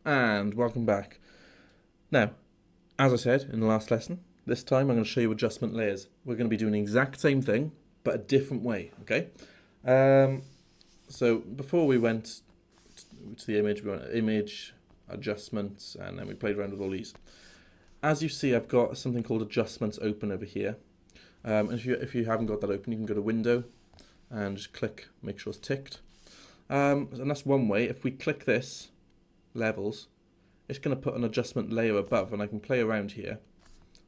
And welcome back. Now, as I said in the last lesson, this time I'm going to show you adjustment layers. We're going to be doing the exact same thing, but a different way, okay? So before we went to the image, we went image, adjustments, and then we played around with all these. As you see, I've got something called adjustments open over here. And if you haven't got that open, you can go to window and just click, make sure it's ticked. And that's one way. If we click this, levels, it's going to put an adjustment layer above, and I can play around here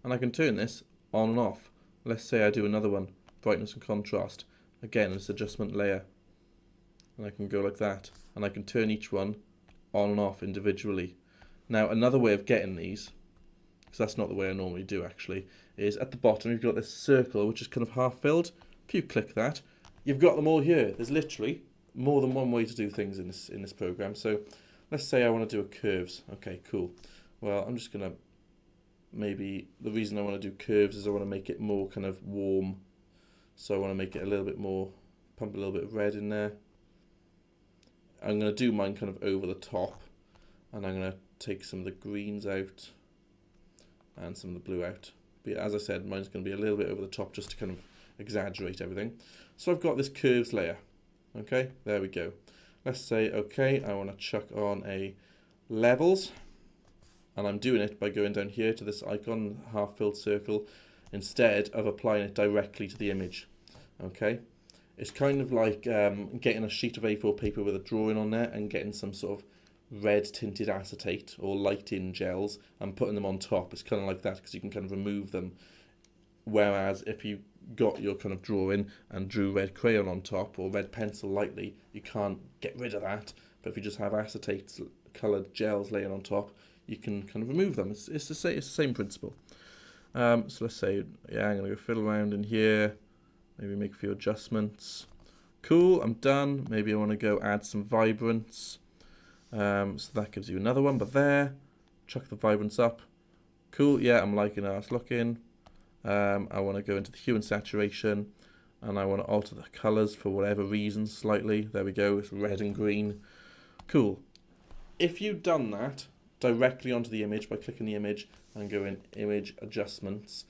and I can turn this on and off. Let's say I do another one, brightness and contrast. Again, it's adjustment layer, and I can go like that, and I can turn each one on and off individually. Now another way of getting these, because that's not the way I normally do actually, is at the bottom you've got this circle which is kind of half filled. If you click that, you've got them all here. There's literally more than one way to do things in this program. So let's say I want to do a curves. Okay, cool. Well, I'm just going to, maybe the reason I want to do curves is I want to make it more kind of warm. So I want to make it a little bit more, pump a little bit of red in there. I'm going to do mine kind of over the top, and I'm going to take some of the greens out and some of the blue out. But as I said, mine's going to be a little bit over the top just to kind of exaggerate everything. So I've got this curves layer. Okay, there we go. Let's say, okay, I want to chuck on a levels, and I'm doing it by going down here to this icon, half-filled circle, instead of applying it directly to the image. Okay, it's kind of like getting a sheet of A4 paper with a drawing on there and getting some sort of red tinted acetate or light-in gels and putting them on top. It's kind of like that because you can kind of remove them. Whereas if you got your kind of drawing and drew red crayon on top or red pencil lightly, you can't get rid of that. But if you just have acetate coloured gels laying on top, you can kind of remove them. It's the same principle. So let's say, yeah, I'm going to go fiddle around in here, maybe make a few adjustments. Cool, I'm done. Maybe I want to go add some vibrance. So that gives you another one, but there, chuck the vibrance up. Cool, yeah, I'm liking how it's looking. I want to go into the hue and saturation, and I want to alter the colours for whatever reason slightly. There we go, it's red and green. Cool. If you've done that directly onto the image by clicking the image and going image adjustments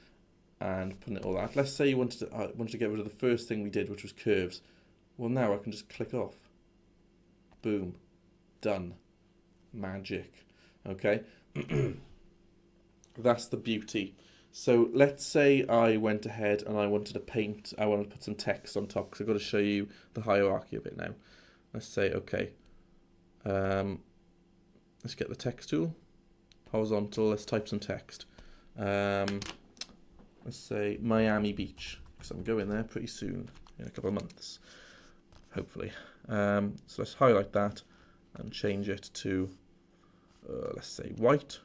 and putting it all that, let's say you wanted to get rid of the first thing we did, which was curves. Well, now I can just click off. Boom. Done. Magic. Okay. That's the beauty. So let's say I went ahead and I wanted to paint, I wanted to put some text on top because I've got to show you the hierarchy of it now. Let's say, okay, let's get the text tool, horizontal, let's type some text. Let's say Miami Beach, because I'm going there pretty soon, in a couple of months, hopefully. So let's highlight that and change it to, let's say white.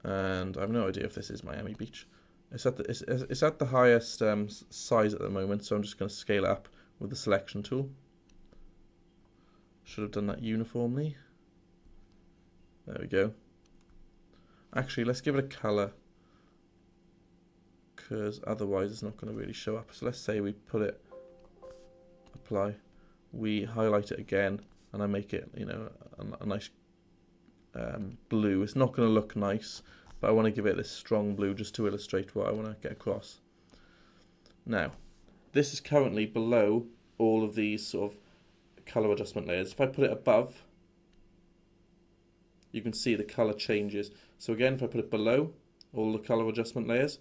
And I have no idea if this is Miami Beach. It's at the highest size at the moment, so I'm just going to scale it up with the selection tool. Should have done that uniformly. There we go. Actually, let's give it a colour, because otherwise it's not going to really show up. So let's say we put it, apply, we highlight it again, and I make it, you know, a nice blue. It's not going to look nice, but I want to give it this strong blue just to illustrate what I want to get across. Now, this is currently below all of these sort of color adjustment layers. If I put it above, you can see the color changes. So again, if I put it below all the color adjustment layers,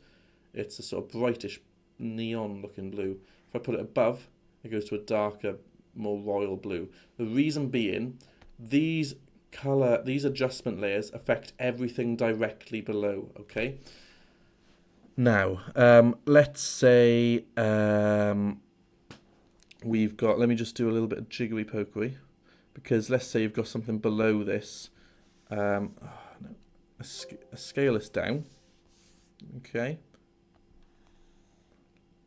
it's a sort of brightish neon looking blue. If I put it above, it goes to a darker, more royal blue. The reason being, these adjustment layers affect everything directly below. Okay, now let's say we've got, let me just do a little bit of jiggery pokery, because let's say you've got something below this. Scale this down. Okay,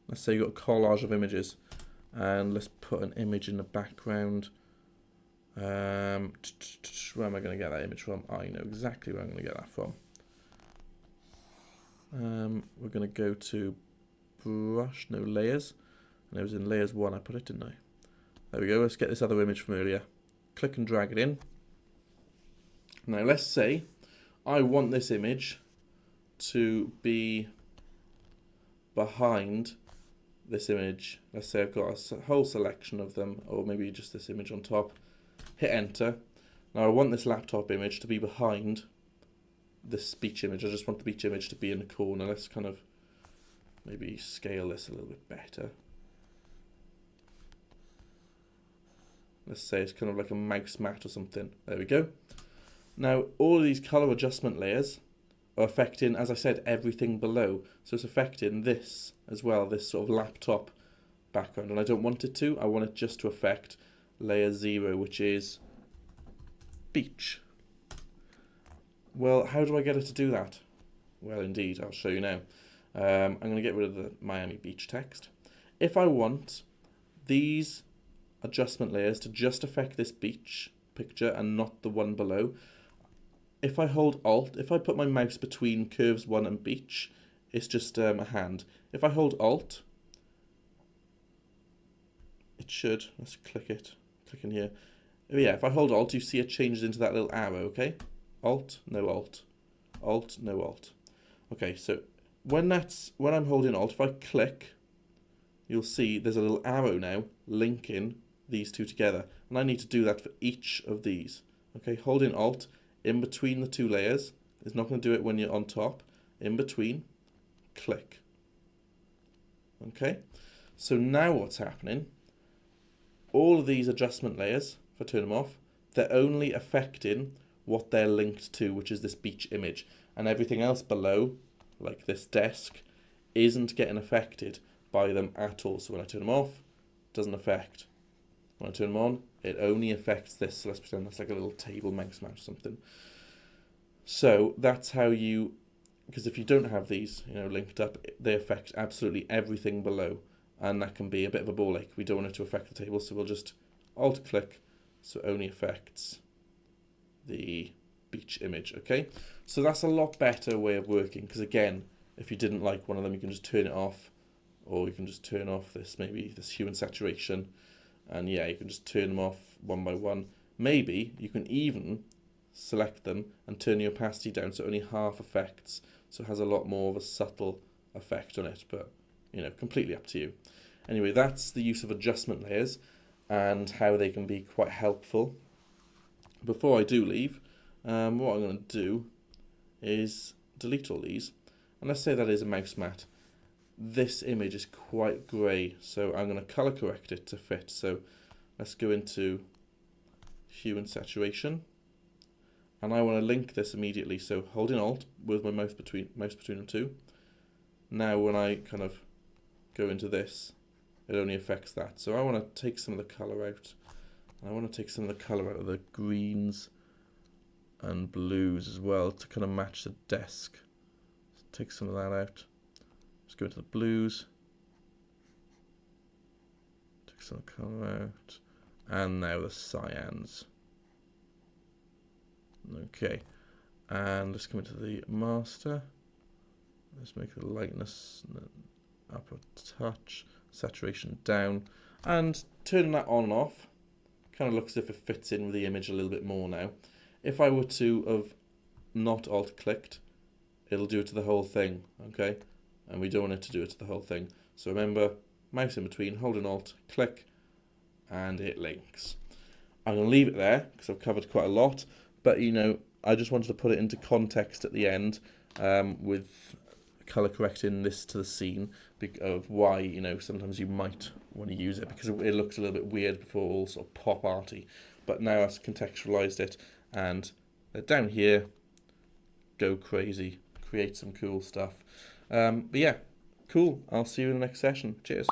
let's say you've got a collage of images, and let's put an image in the background. Where am I going to get that image from? I know exactly where I'm going to get that from. We're going to go to brush, no, layers. And it was in layers 1 I put it, didn't I? There we go. Let's get this other image from earlier. Click and drag it in. Now let's say I want this image to be behind this image. Let's say I've got a whole selection of them, or maybe just this image on top. Hit enter. Now I want this laptop image to be behind this beach image. I just want the beach image to be in the corner. Let's kind of maybe scale this a little bit better. Let's say it's kind of like a mouse mat or something. There we go. Now all of these color adjustment layers are affecting, as I said, everything below. So it's affecting this as well, this sort of laptop background. And I don't want it to. I want it just to affect layer 0, which is beach. Well, how do I get it to do that? Well, indeed, I'll show you now. I'm going to get rid of the Miami Beach text. If I want these adjustment layers to just affect this beach picture and not the one below, if I hold Alt, if I put my mouse between curves 1 and beach, it's just a hand. If I hold Alt, it should, let's click in here. Oh yeah, if I hold Alt, you see it changes into that little arrow, okay? Alt, no Alt, Alt, no Alt. Okay, so when I'm holding Alt, if I click, you'll see there's a little arrow now linking these two together. And I need to do that for each of these. Okay, holding Alt in between the two layers. It's not going to do it when you're on top. In between, click. Okay, so now what's happening, all of these adjustment layers, if I turn them off, they're only affecting what they're linked to, which is this beach image. And everything else below, like this desk, isn't getting affected by them at all. So when I turn them off, it doesn't affect. When I turn them on, it only affects this. So let's pretend that's like a little table mouse mat or something. So that's how you, because if you don't have these, linked up, they affect absolutely everything below. And that can be a bit of a ball ache. We don't want it to affect the table, so we'll just alt click, so it only affects the beach image, okay? So that's a lot better way of working, because again, if you didn't like one of them, you can just turn it off, or you can just turn off this, maybe this hue and saturation, and yeah, you can just turn them off one by one. Maybe you can even select them and turn the opacity down so only half affects, so it has a lot more of a subtle effect on it, but completely up to you. Anyway, that's the use of adjustment layers and how they can be quite helpful. Before I do leave, what I'm going to do is delete all these, and let's say that is a mouse mat. This image is quite grey, so I'm going to color correct it to fit. So let's go into Hue and Saturation, and I want to link this immediately. So holding Alt with my mouse between them two. Now when I kind of go into this, it only affects that. So I want to take some of the color out. I want to take some of the color out of the greens and blues as well to kind of match the desk. Take some of that out. Just go into the blues. Take some color out. And now the cyans. Okay. And let's come into the master. Let's make the lightness up a touch. Saturation down. And turning that on and off. Kind of looks as if it fits in with the image a little bit more now. If I were to have not alt clicked, it'll do it to the whole thing, okay? And we don't want it to do it to the whole thing. So remember, mouse in between, hold an alt, click, and it links. I'm going to leave it there because I've covered quite a lot, but I just wanted to put it into context at the end with color correcting this to the scene of why sometimes you might want to use it, because it looks a little bit weird before, all sort of pop arty. But now I've contextualized it, and down here, go crazy, create some cool stuff. But yeah, cool. I'll see you in the next session. Cheers.